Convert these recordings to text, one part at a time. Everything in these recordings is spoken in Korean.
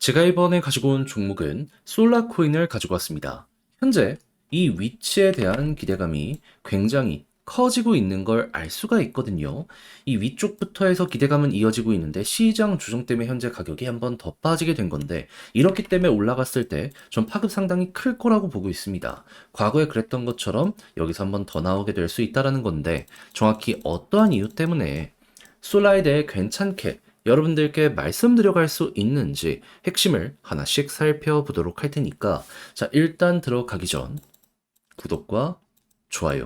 제가 이번에 가지고 온 종목은 솔라코인을 가지고 왔습니다. 현재 이 위치에 대한 기대감이 굉장히 커지고 있는 걸 알 수가 있거든요. 이 위쪽부터 해서 기대감은 이어지고 있는데 시장 조정 때문에 현재 가격이 한번 더 빠지게 된 건데, 이렇기 때문에 올라갔을 때 전 파급 상당히 클 거라고 보고 있습니다. 과거에 그랬던 것처럼 여기서 한번 더 나오게 될 수 있다라는 건데, 정확히 어떠한 이유 때문에 솔라에 대해 괜찮게 여러분들께 말씀드려갈 수 있는지 핵심을 하나씩 살펴보도록 할 테니까, 자, 일단 들어가기 전 구독과 좋아요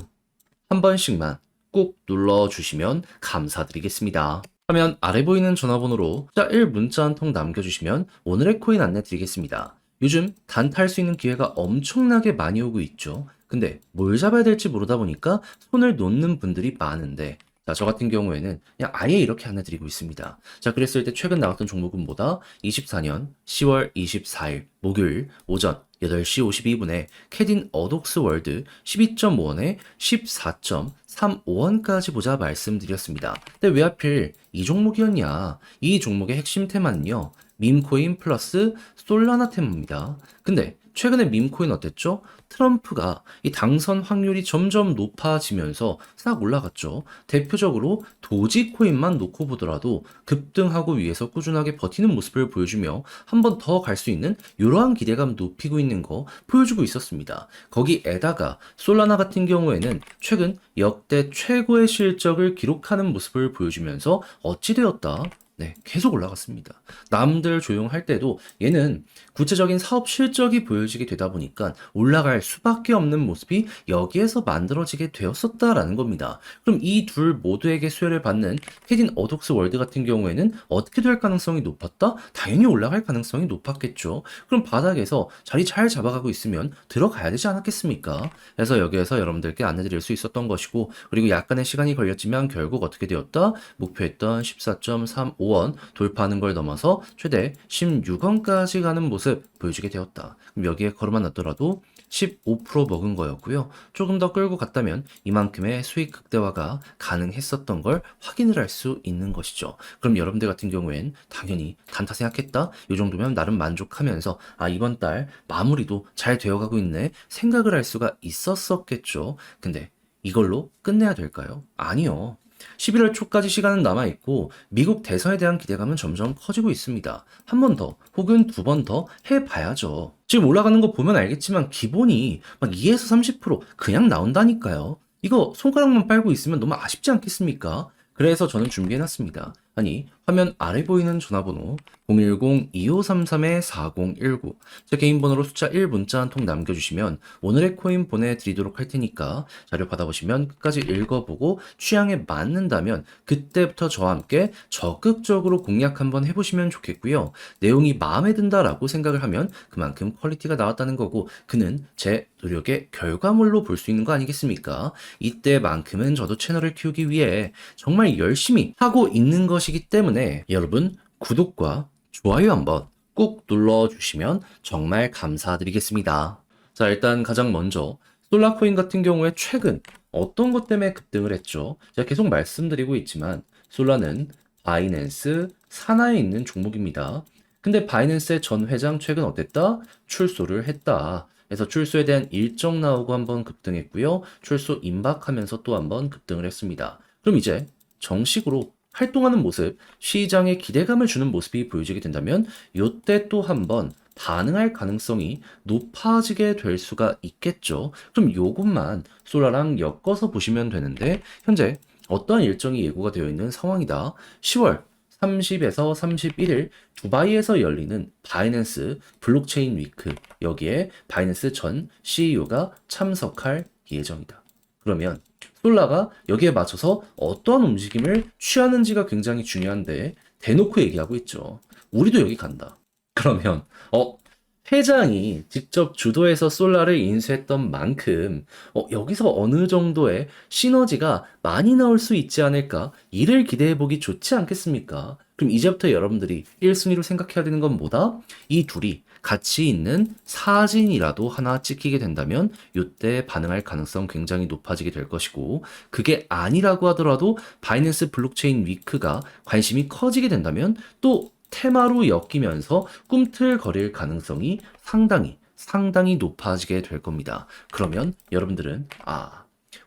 한 번씩만 꼭 눌러주시면 감사드리겠습니다. 화면 아래 보이는 전화번호로 숫자 1 문자 한 통 남겨주시면 오늘의 코인 안내 드리겠습니다. 요즘 단타할 수 있는 기회가 엄청나게 많이 오고 있죠. 근데 뭘 잡아야 될지 모르다 보니까 손을 놓는 분들이 많은데, 자, 저 같은 경우에는 그냥 아예 이렇게 안내 드리고 있습니다. 자, 그랬을 때 최근 나왔던 종목은 뭐다? 24년 10월 24일 목요일 오전 8시 52분에 캐딘 어독스 월드 12.5원에 14.35원까지 보자 말씀드렸습니다. 근데 왜 하필 이 종목이었냐? 이 종목의 핵심 테마는요, 밈코인 플러스 솔라나 테마입니다. 근데 최근에 밈코인 어땠죠? 트럼프가 이 당선 확률이 점점 높아지면서 싹 올라갔죠. 대표적으로 도지코인만 놓고 보더라도 급등하고 위에서 꾸준하게 버티는 모습을 보여주며 한 번 더 갈 수 있는 이러한 기대감 높이고 있는 거 보여주고 있었습니다. 거기에다가 솔라나 같은 경우에는 최근 역대 최고의 실적을 기록하는 모습을 보여주면서 어찌되었다? 네, 계속 올라갔습니다. 남들 조용할 때도 얘는 구체적인 사업 실적이 보여지게 되다 보니까 올라갈 수밖에 없는 모습이 여기에서 만들어지게 되었었다라는 겁니다. 그럼 이 둘 모두에게 수혜를 받는 캐딘 어독스 월드 같은 경우에는 어떻게 될 가능성이 높았다? 당연히 올라갈 가능성이 높았겠죠. 그럼 바닥에서 자리 잘 잡아가고 있으면 들어가야 되지 않았겠습니까? 그래서 여기에서 여러분들께 안내드릴 수 있었던 것이고, 그리고 약간의 시간이 걸렸지만 결국 어떻게 되었다? 목표했던 14.35원 돌파하는 걸 넘어서 최대 16원까지 가는 모습 보여주게 되었다. 그럼 여기에 걸어만 놨더라도 15% 먹은 거였고요. 조금 더 끌고 갔다면 이만큼의 수익 극대화가 가능했었던 걸 확인을 할 수 있는 것이죠. 그럼 여러분들 같은 경우엔 당연히 단타 생각했다? 이 정도면 나름 만족하면서 이번 달 마무리도 잘 되어가고 있네 생각을 할 수가 있었었겠죠. 근데 이걸로 끝내야 될까요? 아니요. 11월 초까지 시간은 남아있고 미국 대선에 대한 기대감은 점점 커지고 있습니다. 한 번 더 혹은 두 번 더 해봐야죠. 지금 올라가는 거 보면 알겠지만 기본이 막 2에서 30% 그냥 나온다니까요. 이거 손가락만 빨고 있으면 너무 아쉽지 않겠습니까? 그래서 저는 준비해놨습니다. 아니, 화면 아래 보이는 전화번호 010-2533-4019, 제 개인 번호로 숫자 1 문자 한 통 남겨주시면 오늘의 코인 보내드리도록 할 테니까 자료 받아보시면 끝까지 읽어보고 취향에 맞는다면 그때부터 저와 함께 적극적으로 공략 한번 해보시면 좋겠고요. 내용이 마음에 든다라고 생각을 하면 그만큼 퀄리티가 나왔다는 거고, 그는 제 노력의 결과물로 볼 수 있는 거 아니겠습니까? 이때만큼은 저도 채널을 키우기 위해 정말 열심히 하고 있는 것이기 때문에 여러분 구독과 좋아요 한번 꾹 눌러주시면 정말 감사드리겠습니다. 자, 일단 가장 먼저 솔라코인 같은 경우에 최근 어떤 것 때문에 급등을 했죠? 제가 계속 말씀드리고 있지만 솔라는 바이낸스 산하에 있는 종목입니다. 근데 바이낸스의 전 회장 최근 어땠다? 출소를 했다. 그래서 출소에 대한 일정 나오고 한번 급등했고요. 출소 임박하면서 또 한번 급등을 했습니다. 그럼 이제 정식으로 활동하는 모습, 시장에 기대감을 주는 모습이 보여지게 된다면 이때 또 한번 반응할 가능성이 높아지게 될 수가 있겠죠. 그럼 요것만 솔라랑 엮어서 보시면 되는데, 현재 어떠한 일정이 예고가 되어 있는 상황이다. 10월 30에서 31일 두바이에서 열리는 바이낸스 블록체인 위크, 여기에 바이낸스 전 CEO가 참석할 예정이다. 그러면 솔라가 여기에 맞춰서 어떠한 움직임을 취하는지가 굉장히 중요한데 대놓고 얘기하고 있죠. 우리도 여기 간다. 그러면 회장이 직접 주도해서 솔라를 인수했던 만큼 여기서 어느 정도의 시너지가 많이 나올 수 있지 않을까? 이를 기대해보기 좋지 않겠습니까? 그럼 이제부터 여러분들이 1순위로 생각해야 되는 건 뭐다? 이 둘이 같이 있는 사진이라도 하나 찍히게 된다면 이때 반응할 가능성 굉장히 높아지게 될 것이고, 그게 아니라고 하더라도 바이낸스 블록체인 위크가 관심이 커지게 된다면 또 테마로 엮이면서 꿈틀거릴 가능성이 상당히 높아지게 될 겁니다. 그러면 여러분들은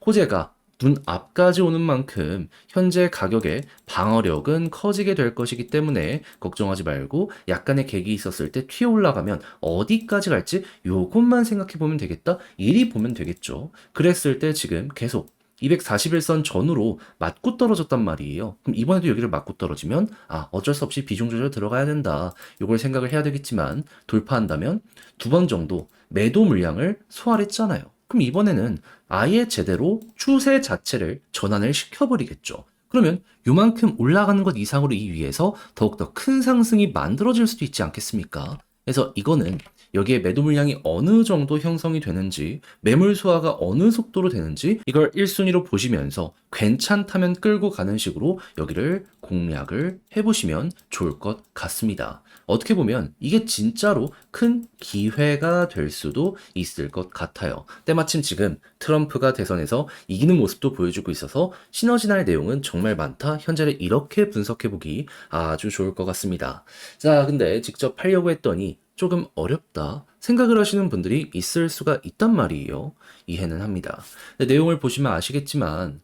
호재가 눈앞까지 오는 만큼 현재 가격의 방어력은 커지게 될 것이기 때문에 걱정하지 말고 약간의 객이 있었을 때 튀어 올라가면 어디까지 갈지 요것만 생각해 보면 되겠다. 이리 보면 되겠죠. 그랬을 때 지금 계속 241선 전후로 맞고 떨어졌단 말이에요. 그럼 이번에도 여기를 맞고 떨어지면 어쩔 수 없이 비중 조절 들어가야 된다. 요걸 생각을 해야 되겠지만 돌파한다면 두 번 정도 매도 물량을 소화했잖아요. 그럼 이번에는 아예 제대로 추세 자체를 전환을 시켜버리겠죠. 그러면 요만큼 올라가는 것 이상으로 이 위에서 더욱더 큰 상승이 만들어질 수도 있지 않겠습니까? 그래서 이거는 여기에 매도 물량이 어느 정도 형성이 되는지, 매물 소화가 어느 속도로 되는지 이걸 1순위로 보시면서 괜찮다면 끌고 가는 식으로 여기를 공략을 해보시면 좋을 것 같습니다. 어떻게 보면 이게 진짜로 큰 기회가 될 수도 있을 것 같아요. 때마침 지금 트럼프가 대선에서 이기는 모습도 보여주고 있어서 시너지 날 내용은 정말 많다. 현재를 이렇게 분석해보기 아주 좋을 것 같습니다. 자, 근데 직접 하려고 했더니 조금 어렵다 생각을 하시는 분들이 있을 수가 있단 말이에요. 이해는 합니다. 내용을 보시면 아시겠지만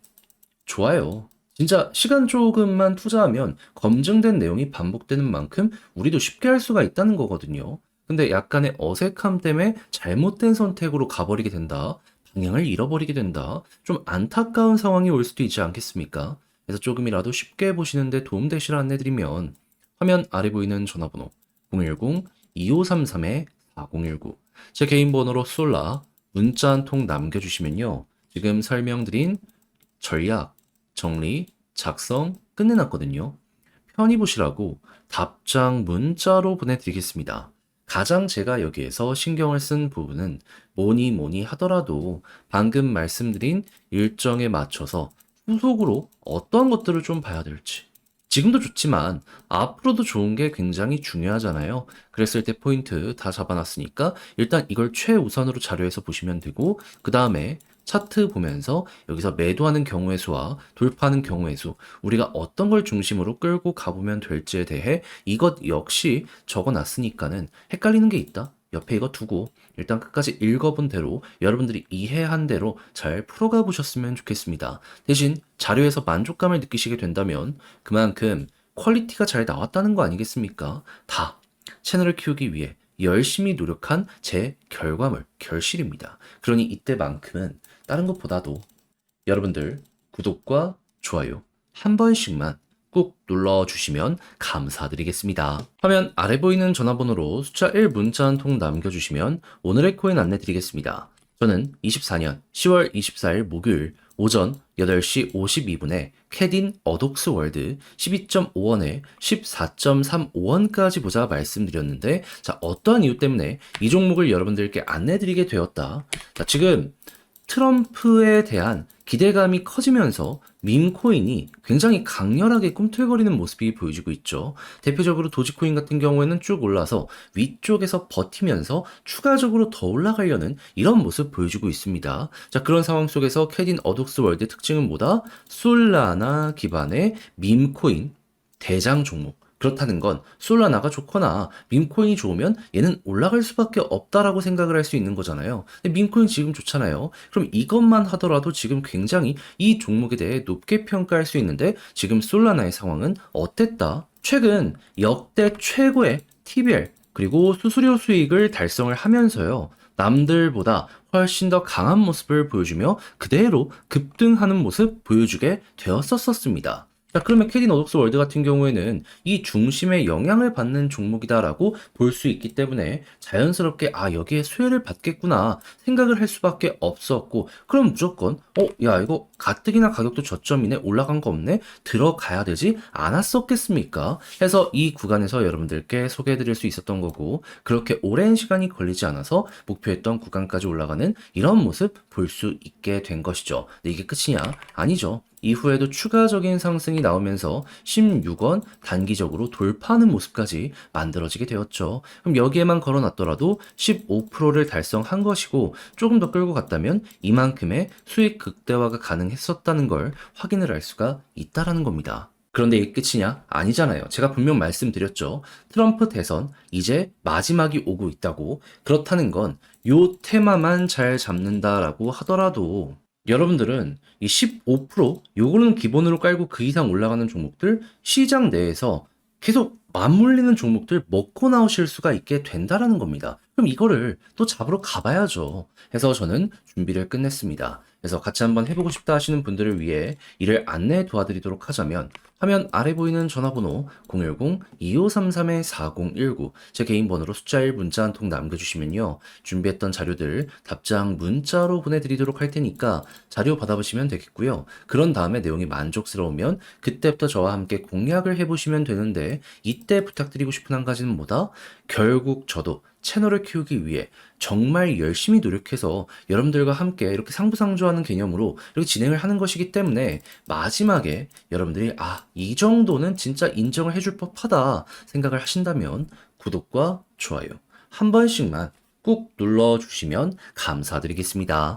좋아요. 진짜 시간 조금만 투자하면 검증된 내용이 반복되는 만큼 우리도 쉽게 할 수가 있다는 거거든요. 근데 약간의 어색함 때문에 잘못된 선택으로 가버리게 된다. 방향을 잃어버리게 된다. 좀 안타까운 상황이 올 수도 있지 않겠습니까? 그래서 조금이라도 쉽게 보시는데 도움되시라 안내드리면 화면 아래 보이는 전화번호 010-2533-4019 제 개인 번호로 솔라 문자 한 통 남겨주시면요. 지금 설명드린 전략, 정리, 작성 끝내놨거든요. 편히 보시라고 답장 문자로 보내드리겠습니다. 가장 제가 여기에서 신경을 쓴 부분은 뭐니 하더라도 방금 말씀드린 일정에 맞춰서 후속으로 어떤 것들을 좀 봐야 될지. 지금도 좋지만 앞으로도 좋은 게 굉장히 중요하잖아요. 그랬을 때 포인트 다 잡아놨으니까 일단 이걸 최우선으로 자료에서 보시면 되고 그 다음에 차트 보면서 여기서 매도하는 경우의 수와 돌파하는 경우의 수, 우리가 어떤 걸 중심으로 끌고 가보면 될지에 대해 이것 역시 적어놨으니까는 헷갈리는 게 있다. 옆에 이거 두고 일단 끝까지 읽어본 대로 여러분들이 이해한 대로 잘 풀어가 보셨으면 좋겠습니다. 대신 자료에서 만족감을 느끼시게 된다면 그만큼 퀄리티가 잘 나왔다는 거 아니겠습니까? 다 채널을 키우기 위해 열심히 노력한 제 결과물, 결실입니다. 그러니 이때만큼은 다른 것보다도 여러분들 구독과 좋아요 한 번씩만 꾹 눌러주시면 감사드리겠습니다. 화면 아래 보이는 전화번호로 숫자 1 문자 한 통 남겨주시면 오늘의 코인 안내 드리겠습니다. 저는 24년 10월 24일 목요일 오전 8시 52분에 캐딘 어독스 월드 12.5원에 14.35원까지 보자 말씀드렸는데 자 어떠한 이유 때문에 이 종목을 여러분들께 안내드리게 되었다. 자 지금 트럼프에 대한 기대감이 커지면서 밈코인이 굉장히 강렬하게 꿈틀거리는 모습이 보여지고 있죠. 대표적으로 도지코인 같은 경우에는 쭉 올라서 위쪽에서 버티면서 추가적으로 더 올라가려는 이런 모습 보여주고 있습니다. 자, 그런 상황 속에서 캐딘 어독스 월드의 특징은 뭐다? 솔라나 기반의 밈코인 대장 종목. 그렇다는 건 솔라나가 좋거나 밈코인이 좋으면 얘는 올라갈 수밖에 없다라고 생각을 할 수 있는 거잖아요. 근데 밈코인 지금 좋잖아요. 그럼 이것만 하더라도 지금 굉장히 이 종목에 대해 높게 평가할 수 있는데 지금 솔라나의 상황은 어땠다? 최근 역대 최고의 TBL 그리고 수수료 수익을 달성을 하면서요. 남들보다 훨씬 더 강한 모습을 보여주며 그대로 급등하는 모습 보여주게 되었었습니다. 자, 그러면 캐딘 어독스 월드 같은 경우에는 이 중심에 영향을 받는 종목이다라고 볼 수 있기 때문에 자연스럽게 여기에 수혜를 받겠구나 생각을 할 수밖에 없었고 그럼 무조건 야 이거 가뜩이나 가격도 저점이네 올라간 거 없네 들어가야 되지 않았었겠습니까? 해서 이 구간에서 여러분들께 소개해드릴 수 있었던 거고 그렇게 오랜 시간이 걸리지 않아서 목표했던 구간까지 올라가는 이런 모습 볼 수 있게 된 것이죠. 근데 이게 끝이냐? 아니죠. 이후에도 추가적인 상승이 나오면서 16원 단기적으로 돌파하는 모습까지 만들어지게 되었죠. 그럼 여기에만 걸어놨더라도 15%를 달성한 것이고 조금 더 끌고 갔다면 이만큼의 수익 극대화가 가능했었다는 걸 확인을 할 수가 있다라는 겁니다. 그런데 이게 끝이냐? 아니잖아요. 제가 분명 말씀드렸죠. 트럼프 대선 이제 마지막이 오고 있다고. 그렇다는 건 요 테마만 잘 잡는다라고 하더라도 여러분들은 이 15% 요거는 기본으로 깔고 그 이상 올라가는 종목들 시장 내에서 계속 맞물리는 종목들 먹고 나오실 수가 있게 된다라는 겁니다. 그럼 이거를 또 잡으러 가봐야죠. 해서 저는 준비를 끝냈습니다. 그래서 같이 한번 해보고 싶다 하시는 분들을 위해 이를 안내 도와드리도록 하자면 화면 아래 보이는 전화번호 010-2533-4019 제 개인 번호로 숫자 1 문자 한 통 남겨주시면요. 준비했던 자료들 답장 문자로 보내드리도록 할 테니까 자료 받아보시면 되겠고요. 그런 다음에 내용이 만족스러우면 그때부터 저와 함께 공략을 해보시면 되는데 이때 부탁드리고 싶은 한 가지는 뭐다? 결국 저도 채널을 키우기 위해 정말 열심히 노력해서 여러분들과 함께 이렇게 상부상조하는 개념으로 이렇게 진행을 하는 것이기 때문에 마지막에 여러분들이 이 정도는 진짜 인정을 해줄 법하다 생각을 하신다면 구독과 좋아요 한 번씩만 꾹 눌러주시면 감사드리겠습니다.